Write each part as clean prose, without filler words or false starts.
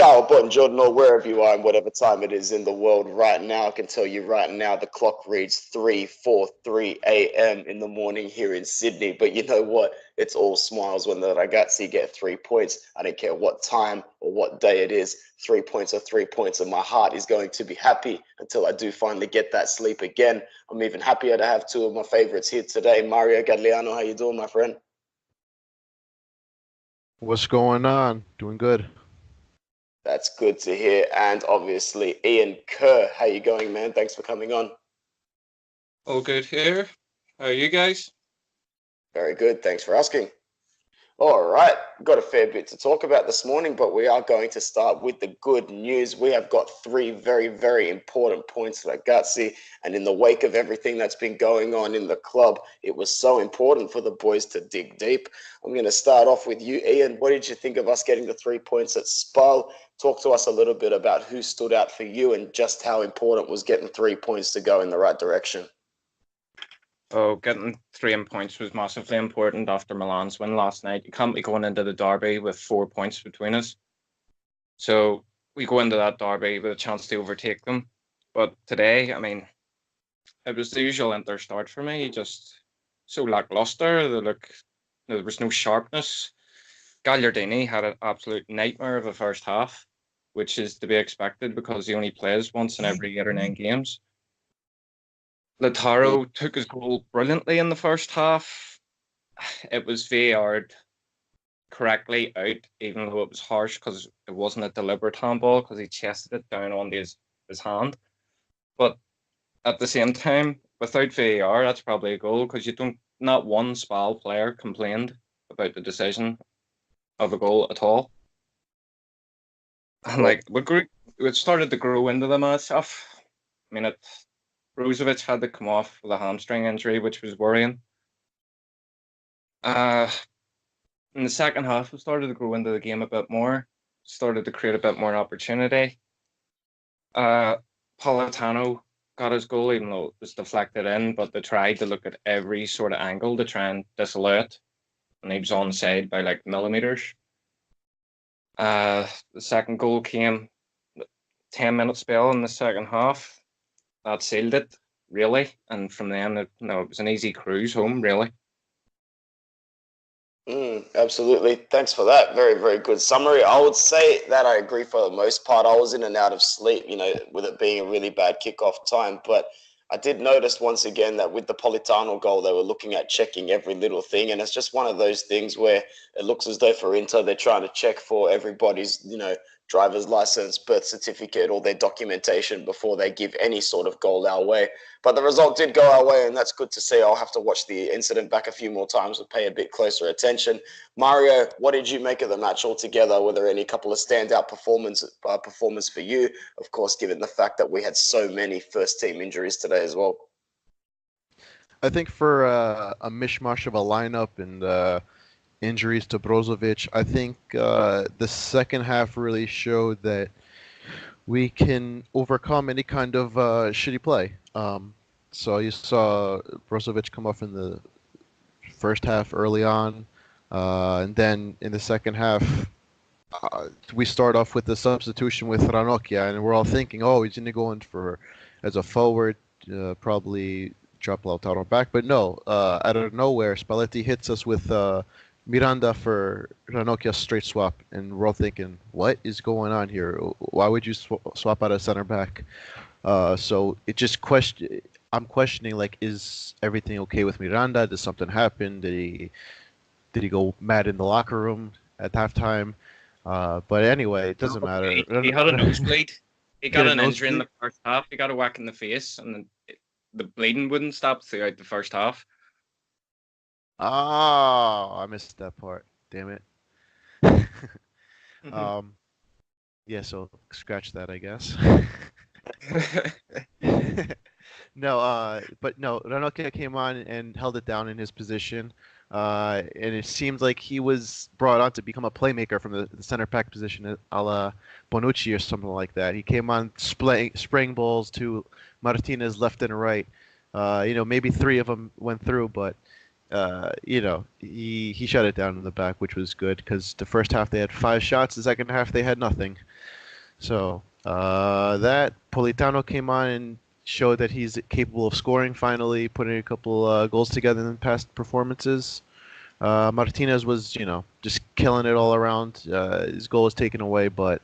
Ciao, buongiorno, wherever you are and whatever time it is in the world right now. I can tell you right now the clock reads 3:43 a.m. in the morning here in Sydney. But you know what? It's all smiles when the ragazzi get 3 points. I don't care what time or what day it is. 3 points are 3 points, and my heart is going to be happy until I do finally get that sleep again. I'm even happier to have two of my favorites here today. Mario Gagliano, how you doing, my friend? What's going on? Doing good. That's good to hear. And obviously, Ian Kerr, how you going, man? Thanks for coming on. All good here. How are you guys? Very good. Thanks for asking. All right. Got a fair bit to talk about this morning, but we are going to start with the good news. We have got three very, very important points, ragazzi. And in the wake of everything that's been going on in the club, it was so important for the boys to dig deep. I'm going to start off with you, Ian. What did you think of us getting the 3 points at SPAL? Talk to us a little bit about who stood out for you and just how important was getting 3 points to go in the right direction. Oh, getting 3 points was massively important after Milan's win last night. You can't be going into the derby with 4 points between us. So we go into that derby with a chance to overtake them. But today, I mean, it was the usual Inter start for me. Just so lackluster. There was no sharpness. Gagliardini had an absolute nightmare of a first half, which is to be expected because he only plays once in every 8 or 9 games. Lautaro took his goal brilliantly in the first half. It was VAR'd correctly out, even though it was harsh because it wasn't a deliberate handball because he chested it down on his hand. But at the same time, without VAR, that's probably a goal because not one SPAL player complained about the decision of a goal at all. And it started to grow into the match. I mean, Brozovic had to come off with a hamstring injury, which was worrying. In the second half, we started to grow into the game a bit more, started to create a bit more opportunity. Politano got his goal, even though it was deflected in, but they tried to look at every sort of angle to try and disallow it, and he was onside by like millimeters. The second goal came 10-minute spell in the second half. That sealed it, really. And from then, it was an easy cruise home, really. Absolutely. Thanks for that. Very, very good summary. I would say that I agree for the most part. I was in and out of sleep, with it being a really bad kickoff time. But I did notice once again that with the Politano goal, they were looking at checking every little thing. And it's just one of those things where it looks as though for Inter, they're trying to check for everybody's, driver's license, birth certificate, or their documentation before they give any sort of goal our way. But the result did go our way, and that's good to see. I'll have to watch the incident back a few more times and pay a bit closer attention. Mario, what did you make of the match altogether? Were there any couple of standout performers for you? Of course, given the fact that we had so many first-team injuries today as well. I think for a mishmash of a lineup and injuries to Brozovic, I think the second half really showed that we can overcome any kind of shitty play. So you saw Brozovic come off in the first half early on, and then in the second half, we start off with the substitution with Ranocchia, and we're all thinking, oh, he's going to go in as a forward, probably drop Lautaro back. But no, out of nowhere, Spalletti hits us with Miranda for Ranocchia's straight swap, and we're all thinking, what is going on here? Why would you swap out a center back? So it just I'm questioning, like, is everything okay with Miranda? Did something happen? Did he go mad in the locker room at halftime? But anyway, it doesn't matter. He had a nosebleed. He got an injury in the first half. He got a whack in the face, and the bleeding wouldn't stop throughout the first half. Oh, I missed that part. Damn it. Yeah, so scratch that, I guess. But Ranocchia came on and held it down in his position. And it seemed like he was brought on to become a playmaker from the center back position, a la Bonucci or something like that. He came on spraying balls to Martinez left and right. Maybe 3 of them went through, but he shut it down in the back, which was good because the first half they had 5 shots, the second half they had nothing. So that Politano came on and showed that he's capable of scoring finally, putting a couple goals together in past performances. Martinez was, just killing it all around. His goal was taken away, but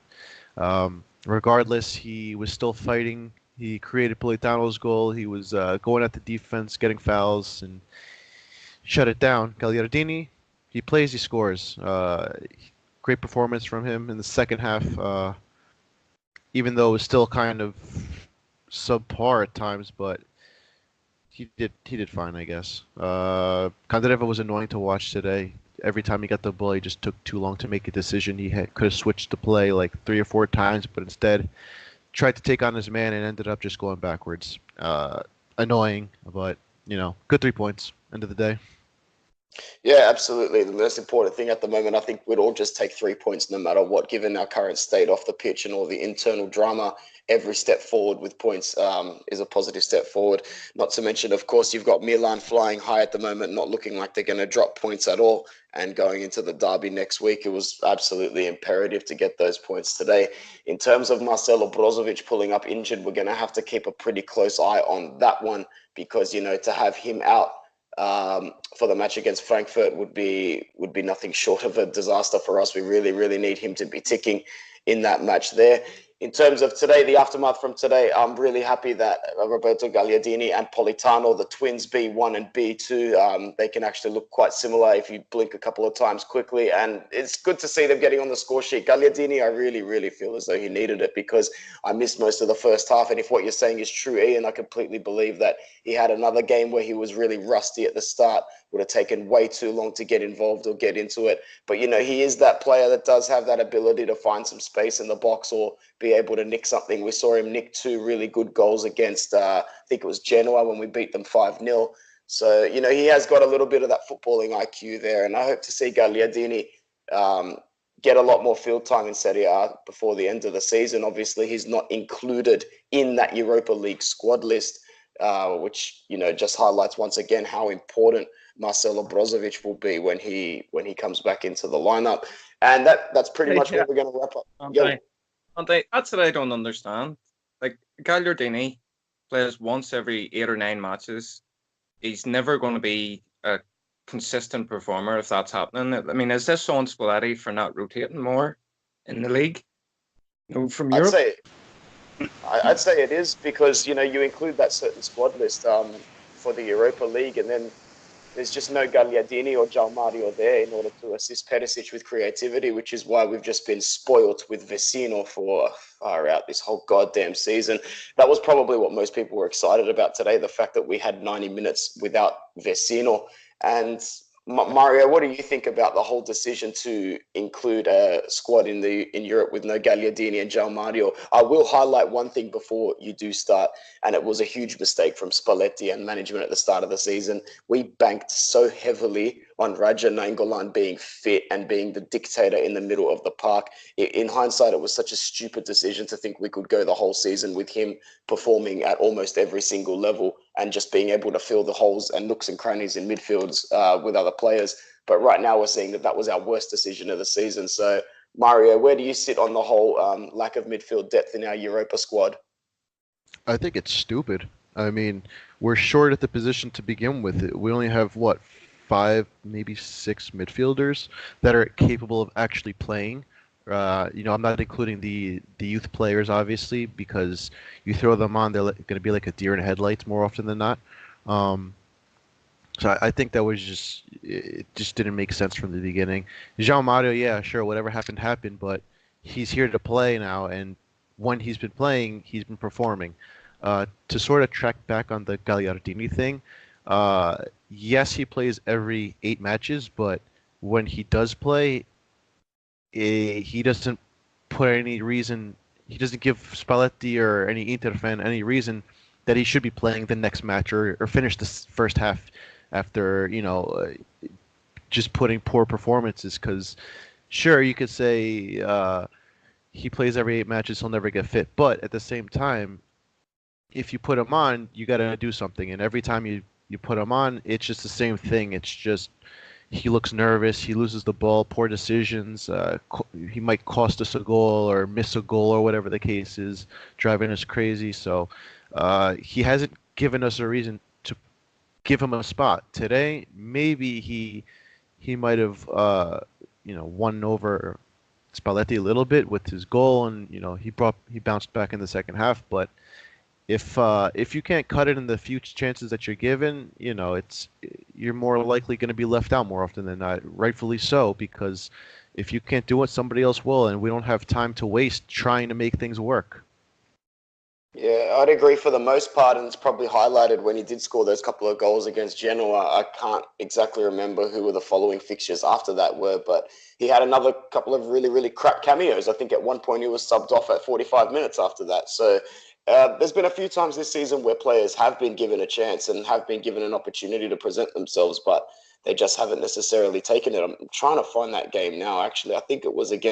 regardless, he was still fighting. He created Politano's goal. He was going at the defense, getting fouls, and shut it down. Gagliardini, he plays, he scores. Great performance from him in the second half, even though it was still kind of subpar at times, but he did fine, I guess. Kandareva was annoying to watch today. Every time he got the ball, he just took too long to make a decision. He could have switched the play like 3 or 4 times, but instead tried to take on his man and ended up just going backwards. Annoying, but good 3 points. End of the day. Yeah, absolutely. The most important thing at the moment, I think we'd all just take 3 points no matter what, given our current state off the pitch and all the internal drama. Every step forward with points is a positive step forward. Not to mention, of course, you've got Milan flying high at the moment, not looking like they're going to drop points at all. And going into the derby next week, it was absolutely imperative to get those points today. In terms of Marcelo Brozovic pulling up injured, we're going to have to keep a pretty close eye on that one because, to have him out for the match against Frankfurt would be nothing short of a disaster for us. We really, really need him to be ticking in that match there. In terms of today, the aftermath from today, I'm really happy that Roberto Gagliardini and Politano, the twins B1 and B2, they can actually look quite similar if you blink a couple of times quickly. And it's good to see them getting on the score sheet. Gagliardini, I really, really feel as though he needed it because I missed most of the first half. And if what you're saying is true, Ian, I completely believe that he had another game where he was really rusty at the start. Would have taken way too long to get involved or get into it. But, he is that player that does have that ability to find some space in the box or be able to nick something. We saw him nick 2 really good goals against, I think it was Genoa when we beat them 5-0. So, he has got a little bit of that footballing IQ there. And I hope to see Gagliardini get a lot more field time in Serie A before the end of the season. Obviously, he's not included in that Europa League squad list, which, just highlights once again how important Marcelo Brozovic will be when he comes back into the lineup. And that's pretty much what we're going to wrap up. That's what I don't understand. Like, Gagliardini plays once every 8 or 9 matches. He's never going to be a consistent performer if that's happening. I mean, is this on Spalletti for not rotating more in the league? From Europe? I'd say it is because, you include that certain squad list for the Europa League, and then there's just no Gagliardini or João Mario there in order to assist Perisic with creativity, which is why we've just been spoilt with Vecino for far out this whole goddamn season. That was probably what most people were excited about today, the fact that we had 90 minutes without Vecino. And Mario, what do you think about the whole decision to include a squad in Europe with no Gagliardini and João Mario? I will highlight one thing before you do start, and it was a huge mistake from Spalletti and management at the start of the season. We banked so heavily on Raja Nainggolan being fit and being the dictator in the middle of the park. In hindsight, it was such a stupid decision to think we could go the whole season with him performing at almost every single level and just being able to fill the holes and nooks and crannies in midfields with other players. But right now we're seeing that was our worst decision of the season. So, Mario, where do you sit on the whole lack of midfield depth in our Europa squad? I think it's stupid. I mean, we're short at the position to begin with. We only have, 5, maybe 6 midfielders that are capable of actually playing. I'm not including the youth players, obviously, because you throw them on, they're going to be like a deer in headlights more often than not. So I think it just didn't make sense from the beginning. João Mario, yeah, sure, whatever happened, but he's here to play now, and when he's been playing, he's been performing. To sort of track back on the Gagliardini thing, yes, he plays every 8 matches, but when he does play, he doesn't put any reason. He doesn't give Spalletti or any Inter fan any reason that he should be playing the next match or finish the first half after just putting poor performances. Because sure, you could say he plays every 8 matches, he'll never get fit, but at the same time, if you put him on, you got to do something, and every time you you put him on, it's just the same thing. It's just he looks nervous. He loses the ball, poor decisions. He might cost us a goal or miss a goal or whatever the case is, driving us crazy. So he hasn't given us a reason to give him a spot. Today, maybe he might have won over Spalletti a little bit with his goal, and he bounced back in the second half. But if you can't cut it in the few chances that you're given, you're more likely going to be left out more often than not. Rightfully so, because if you can't do it, somebody else will, and we don't have time to waste trying to make things work. Yeah, I'd agree for the most part, and it's probably highlighted when he did score those couple of goals against Genoa. I can't exactly remember who were the following fixtures after that were, but he had another couple of really, really crap cameos. I think at one point he was subbed off at 45 minutes after that. So there's been a few times this season where players have been given a chance and have been given an opportunity to present themselves, but they just haven't necessarily taken it. I'm trying to find that game now, actually. I think it was it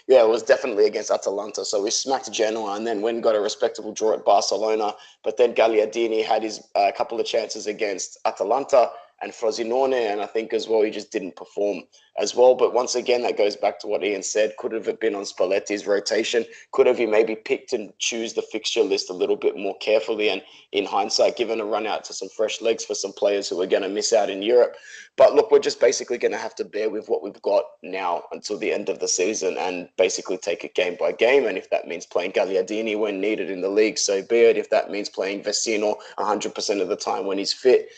was definitely against Atalanta. So we smacked Genoa and then went and got a respectable draw at Barcelona. But then Gagliardini had his couple of chances against Atalanta and Frosinone, and I think as well he just didn't perform as well. But once again, that goes back to what Ian said. Could have it been on Spalletti's rotation? Could have he maybe picked and choose the fixture list a little bit more carefully and in hindsight given a run out to some fresh legs for some players who are going to miss out in Europe? But look, we're just basically going to have to bear with what we've got now until the end of the season and basically take it game by game. And if that means playing Gagliardini when needed in the league, so be it. If that means playing Vecino 100% of the time when he's fit,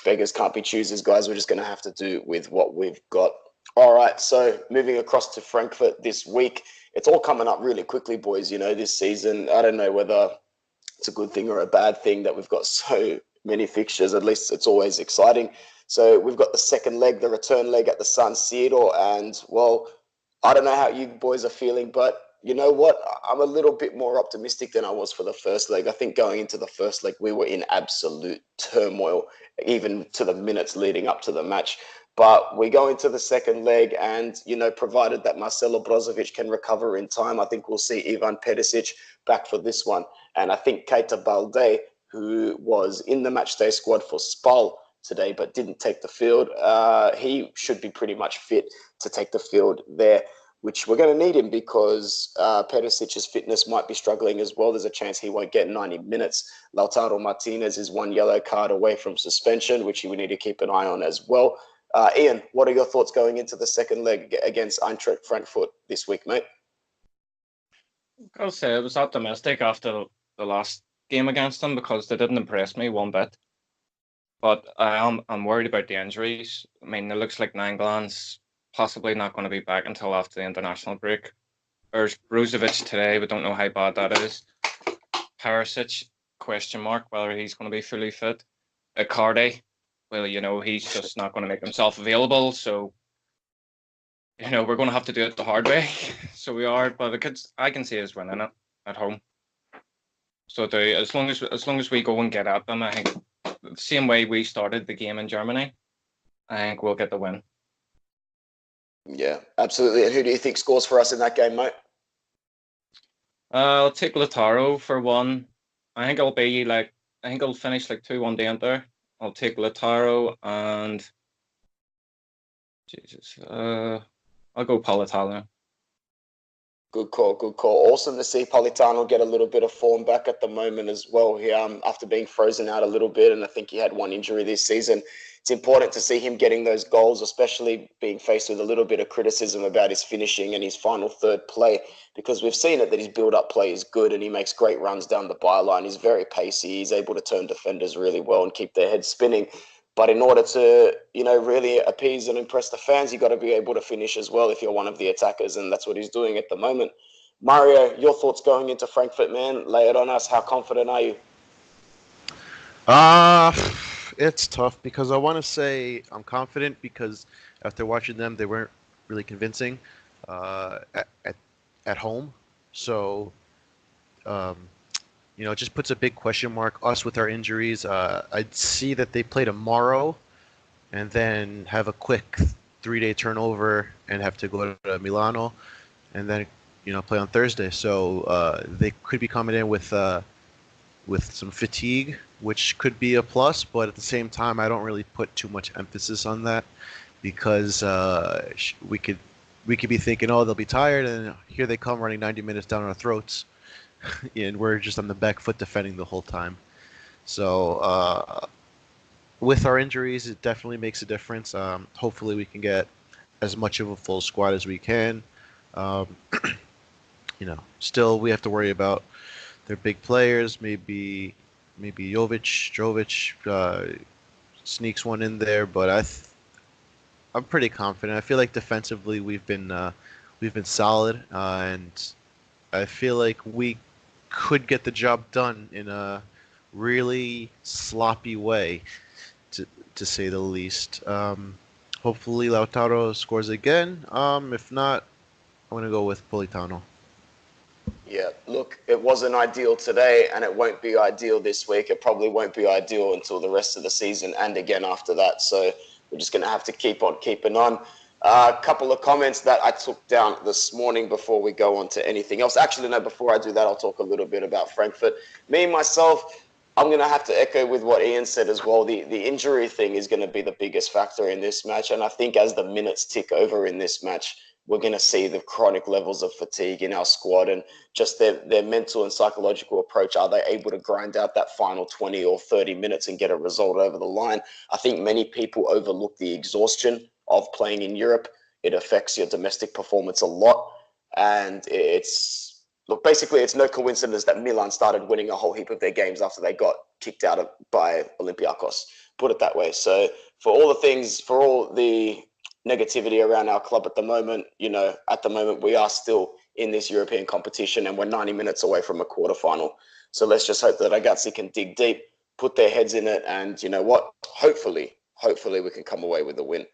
beggars can't be choosers, guys. We're just going to have to do with what we've got. All right, so moving across to Frankfurt this week. It's all coming up really quickly, boys, this season. I don't know whether it's a good thing or a bad thing that we've got so many fixtures. At least it's always exciting. So we've got the second leg, the return leg at the San Siro. And, well, I don't know how you boys are feeling, but you know what? I'm a little bit more optimistic than I was for the first leg. I think going into the first leg, we were in absolute turmoil, even to the minutes leading up to the match. But we go into the second leg and, provided that Marcelo Brozovic can recover in time, I think we'll see Ivan Perisic back for this one. And I think Keita Balde, who was in the matchday squad for SPAL today but didn't take the field, he should be pretty much fit to take the field there, which we're going to need him because Perisic's fitness might be struggling as well. There's a chance he won't get 90 minutes. Lautaro Martinez is one yellow card away from suspension, which we need to keep an eye on as well. Ian, what are your thoughts going into the second leg against Eintracht Frankfurt this week, mate? I'll say I was optimistic after the last game against them because they didn't impress me one bit. But I'm worried about the injuries. I mean, it looks like Nainggolan's possibly not going to be back until after the international break. There's Brozovic today, we don't know how bad that is. Perisic, question mark, whether he's going to be fully fit. Icardi, well, he's just not going to make himself available. So, we're going to have to do it the hard way. So we are, but I can see us winning it at home. So as long as we go and get at them, I think the same way we started the game in Germany, I think we'll get the win. Yeah, absolutely. And who do you think scores for us in that game, mate? I'll take Lautaro for one. I think it'll finish like 2-1 down there. I'll take Lautaro and I'll go Politano. Good call, good call. Awesome to see Politano get a little bit of form back at the moment as well. He, after being frozen out a little bit, and I think he had one injury this season. It's important to see him getting those goals, especially being faced with a little bit of criticism about his finishing and his final third play, because we've seen it that his build-up play is good and he makes great runs down the byline. He's very pacey. He's able to turn defenders really well and keep their heads spinning. But in order to, really appease and impress the fans, you got to be able to finish as well if you're one of the attackers, and that's what he's doing at the moment. Mario, your thoughts going into Frankfurt, man? Lay it on us. How confident are you? It's tough because I want to say I'm confident because after watching them, they weren't really convincing at home. So, it just puts a big question mark. Us with our injuries, I'd see that they play tomorrow and then have a quick 3-day turnover and have to go to Milano and then, play on Thursday. So they could be coming in with some fatigue, which could be a plus, but at the same time, I don't really put too much emphasis on that because we could be thinking, oh, they'll be tired, and here they come running 90 minutes down our throats, and we're just on the back foot defending the whole time. So with our injuries, it definitely makes a difference. Hopefully, we can get as much of a full squad as we can. Um, still we have to worry about their big players. Maybe Jovic sneaks one in there, but I'm pretty confident. I feel like defensively we've been solid, and I feel like we could get the job done in a really sloppy way, to say the least. Hopefully Lautaro scores again. If not, I'm gonna go with Politano. Yeah, look, it wasn't ideal today, and it won't be ideal this week. It probably won't be ideal until the rest of the season and again after that. So we're just going to have to keep on keeping on. A couple of comments that I took down this morning before we go on to anything else. Actually, no, before I do that, I'll talk a little bit about Frankfurt. Me, myself, I'm going to have to echo with what Ian said as well. The injury thing is going to be the biggest factor in this match. And I think as the minutes tick over in this match, we're going to see the chronic levels of fatigue in our squad and just their mental and psychological approach. Are they able to grind out that final 20 or 30 minutes and get a result over the line? I think many people overlook the exhaustion of playing in Europe. It affects your domestic performance a lot. And basically, it's no coincidence that Milan started winning a whole heap of their games after they got kicked out by Olympiacos, put it that way. So for all the negativity around our club at the moment, we are still in this European competition and we're 90 minutes away from a quarterfinal. So let's just hope that Ragazzi can dig deep, put their heads in it, and you know what? Hopefully we can come away with a win.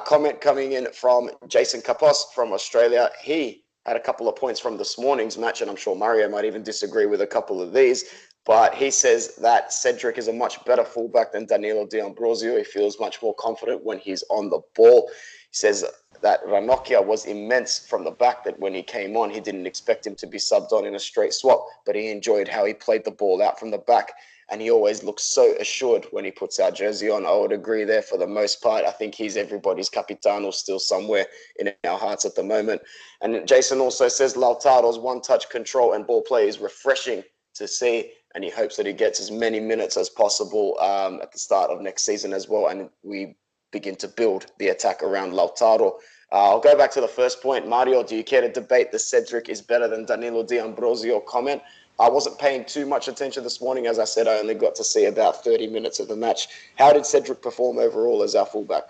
Comment coming in from Jason Kapos from Australia. He had a couple of points from this morning's match, and I'm sure Mario might even disagree with a couple of these. But he says that Cedric is a much better fullback than Danilo D'Ambrosio. He feels much more confident when he's on the ball. He says that Ranocchia was immense from the back, that when he came on, he didn't expect him to be subbed on in a straight swap, but he enjoyed how he played the ball out from the back. And he always looks so assured when he puts our jersey on. I would agree there for the most part. I think he's everybody's capitano still somewhere in our hearts at the moment. And Jason also says Lautaro's one-touch control and ball play is refreshing to see, and he hopes that he gets as many minutes as possible at the start of next season as well, and we begin to build the attack around Lautaro. I'll go back to the first point. Mario, do you care to debate the Cedric is better than Danilo D'Ambrosio comment? I wasn't paying too much attention this morning. As I said, I only got to see about 30 minutes of the match. How did Cedric perform overall as our fullback?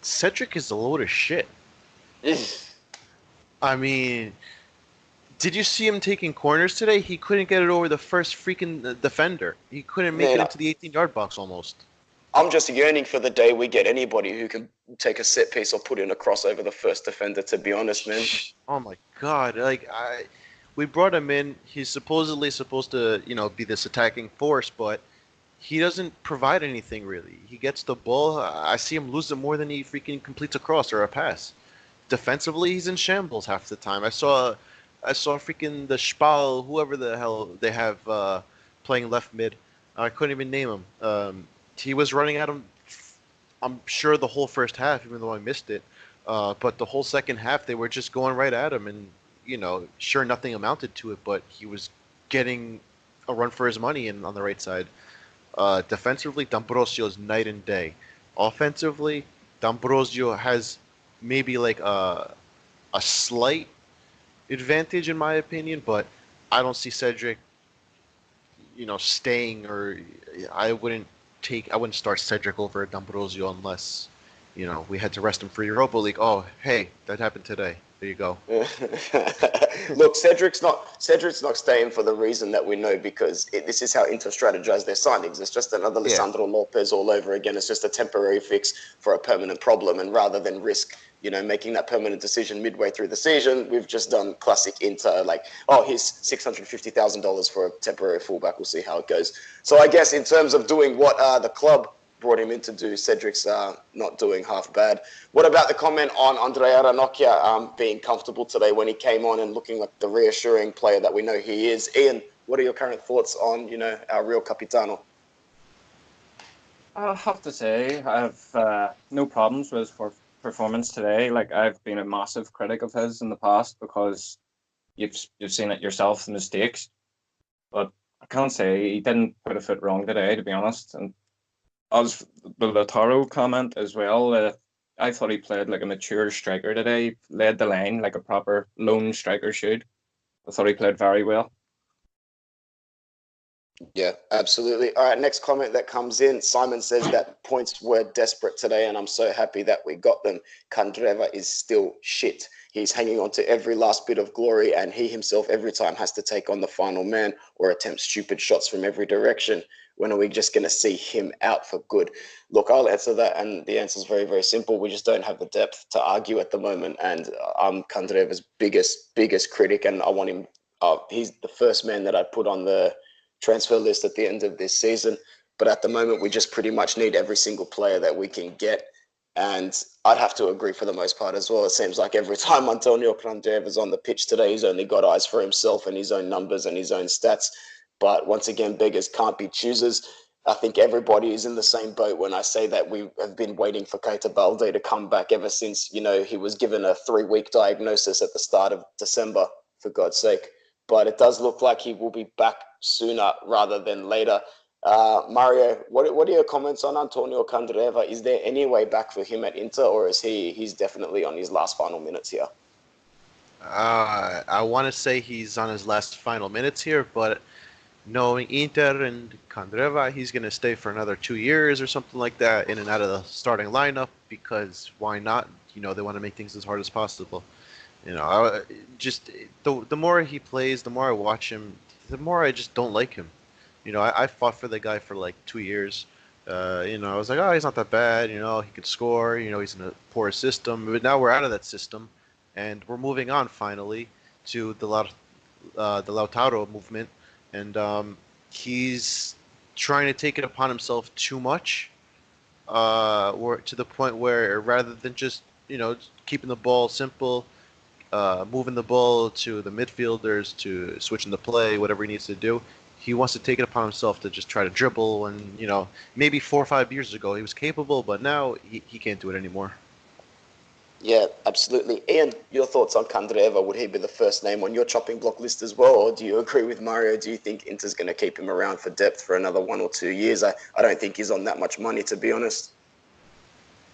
Cedric is a load of shit. I mean, did you see him taking corners today? He couldn't get it over the first freaking defender. He couldn't make it into the 18-yard box almost. I'm just yearning for the day we get anybody who can take a set piece or put in a cross over the first defender, to be honest, man. Oh, my God. We brought him in. He's supposedly supposed to, be this attacking force, but he doesn't provide anything, really. He gets the ball. I see him lose it more than he freaking completes a cross or a pass. Defensively, he's in shambles half the time. I saw freaking the Spal, whoever the hell they have playing left mid. I couldn't even name him. He was running at him, I'm sure, the whole first half, even though I missed it. But the whole second half, they were just going right at him. And, sure, nothing amounted to it, but he was getting a run for his money on the right side. Defensively, D'Ambrosio is night and day. Offensively, D'Ambrosio has maybe like a slight advantage in my opinion, but I don't see Cedric, staying, or I wouldn't start Cedric over D'Ambrosio unless, we had to rest him for Europa League. Oh, hey, that happened today. There you go. Look, Cedric's not staying for the reason that we know, because this is how Inter strategize their signings. It's just another Lisandro Lopez all over again. It's just a temporary fix for a permanent problem, and rather than risk, making that permanent decision midway through the season, we've just done classic Inter, here's $650,000 for a temporary fullback. We'll see how it goes. So I guess in terms of doing what the club brought him in to do, Cedric's not doing half bad. What about the comment on Andrea Ranocchia being comfortable today when he came on and looking like the reassuring player that we know he is? Ian, what are your current thoughts on, our real Capitano? I'll have to say I have no problems with his performance today. Like, I've been a massive critic of his in the past because you've seen it yourself, the mistakes. But I can't say he didn't put a foot wrong today, to be honest. And as the Lautaro comment as well, I thought he played like a mature striker today. He led the line like a proper lone striker should. I thought he played very well. Yeah, absolutely. All right, next comment that comes in. Simon says that points were desperate today, and I'm so happy that we got them. Candreva is still shit. He's hanging on to every last bit of glory, and he himself every time has to take on the final man or attempt stupid shots from every direction. When are we just going to see him out for good? Look, I'll answer that, and the answer is very, very simple. We just don't have the depth to argue at the moment, and I'm Candreva's biggest critic, and I want him. He's the first man that I'd put on the transfer list at the end of this season. But at the moment, we just pretty much need every single player that we can get. And I'd have to agree for the most part as well. It seems like every time Antonio Candreva is on the pitch today, he's only got eyes for himself and his own numbers and his own stats. But once again, beggars can't be choosers. I think everybody is in the same boat when I say that we have been waiting for Keita Balde to come back ever since, he was given a 3-week diagnosis at the start of December, for God's sake. But it does look like he will be back sooner rather than later. Mario, what are your comments on Antonio Candreva? Is there any way back for him at Inter, or is he's definitely on his last final minutes here? I want to say he's on his last final minutes here, but knowing Inter and Candreva, he's going to stay for another 2 years or something like that, in and out of the starting lineup, because why not? They want to make things as hard as possible. Just the more he plays, the more I watch him, the more I just don't like him. I fought for the guy for like 2 years. I was like, oh, he's not that bad. He could score. He's in a poor system. But now we're out of that system, and we're moving on finally to the Lautaro movement, and he's trying to take it upon himself too much, or to the point where rather than just keeping the ball simple. Moving the ball to the midfielders, to switching the play, whatever he needs to do. He wants to take it upon himself to just try to dribble. And, maybe 4 or 5 years ago he was capable, but now he can't do it anymore. Yeah, absolutely. Ian, your thoughts on Candreva? Would he be the first name on your chopping block list as well? Or do you agree with Mario? Do you think Inter's going to keep him around for depth for another 1 or 2 years? I don't think he's on that much money, to be honest.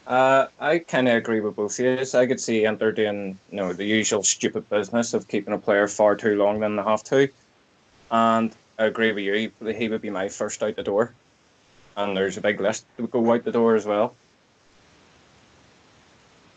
I kind of agree with both of you. I could see Inter doing, the usual stupid business of keeping a player far too long than they have to. And I agree with you. He would be my first out the door. And there's a big list that would go out the door as well.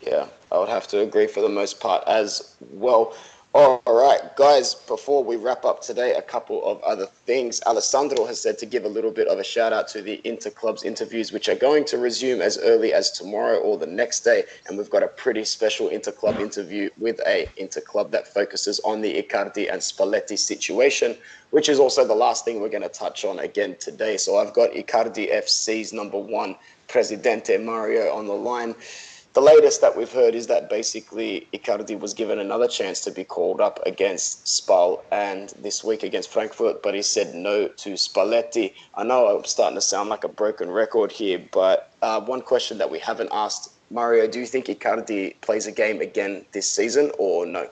Yeah, I would have to agree for the most part as well. All right, guys, before we wrap up today, a couple of other things. Alessandro has said to give a little bit of a shout out to the Interclubs interviews, which are going to resume as early as tomorrow or the next day. And we've got a pretty special Interclub interview with a Interclub that focuses on the Icardi and Spalletti situation, which is also the last thing we're going to touch on again today. So I've got Icardi FC's number 1, Presidente Mario, on the line. The latest that we've heard is that basically Icardi was given another chance to be called up against SPAL and this week against Frankfurt, but he said no to Spalletti. I know I'm starting to sound like a broken record here, but one question that we haven't asked, Mario, do you think Icardi plays a game again this season or no?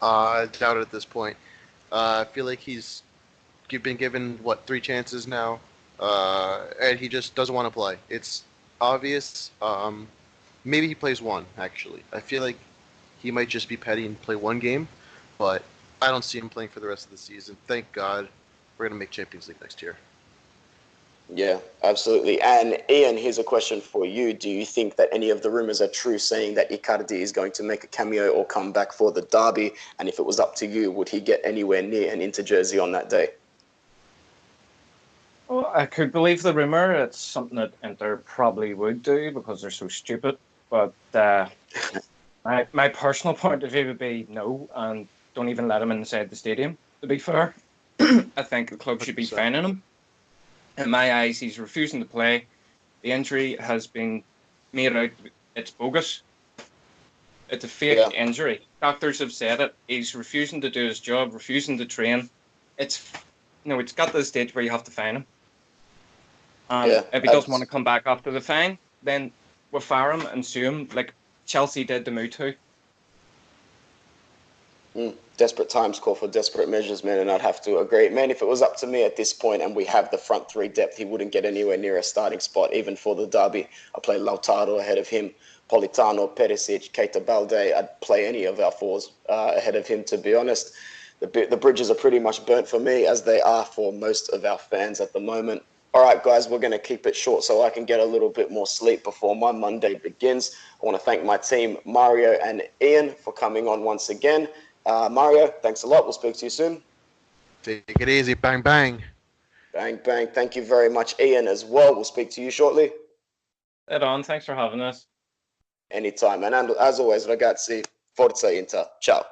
I doubt it at this point. I feel like he's been given, 3 chances now, and he just doesn't want to play. It's obvious. Maybe he plays 1, actually. I feel like he might just be petty and play 1 game, but I don't see him playing for the rest of the season. Thank God we're going to make Champions League next year. Yeah, absolutely. And Ian, here's a question for you. Do you think that any of the rumors are true saying that Icardi is going to make a cameo or come back for the derby? And if it was up to you, would he get anywhere near an Inter jersey on that day? Well, I could believe the rumor. It's something that Inter probably would do because they're so stupid. But my personal point of view would be no, and don't even let him inside the stadium, to be fair. I think the club should be fining him. In my eyes, he's refusing to play. The injury has been made out. It's bogus. It's a fake injury. Doctors have said it. He's refusing to do his job, refusing to train. it's it's got to the stage where you have to fine him. And Yeah, if he doesn't want to come back after the fine, then we'll fire him and sue him like Chelsea did to Mutu. Desperate times call for desperate measures, man, and I'd have to agree. Man, if it was up to me at this point and we have the front three depth, he wouldn't get anywhere near a starting spot, even for the derby. I play Lautaro ahead of him, Politano, Perisic, Keita Balde. I'd play any of our fours ahead of him, to be honest. The bridges are pretty much burnt for me, as they are for most of our fans at the moment. All right, guys, we're going to keep it short so I can get a little bit more sleep before my Monday begins. I want to thank my team, Mario and Ian, for coming on once again. Mario, thanks a lot. We'll speak to you soon. Take it easy. Bang, bang. Bang, bang. Thank you very much, Ian, as well. We'll speak to you shortly. Head on. Thanks for having us. Anytime. And as always, ragazzi, forza Inter. Ciao.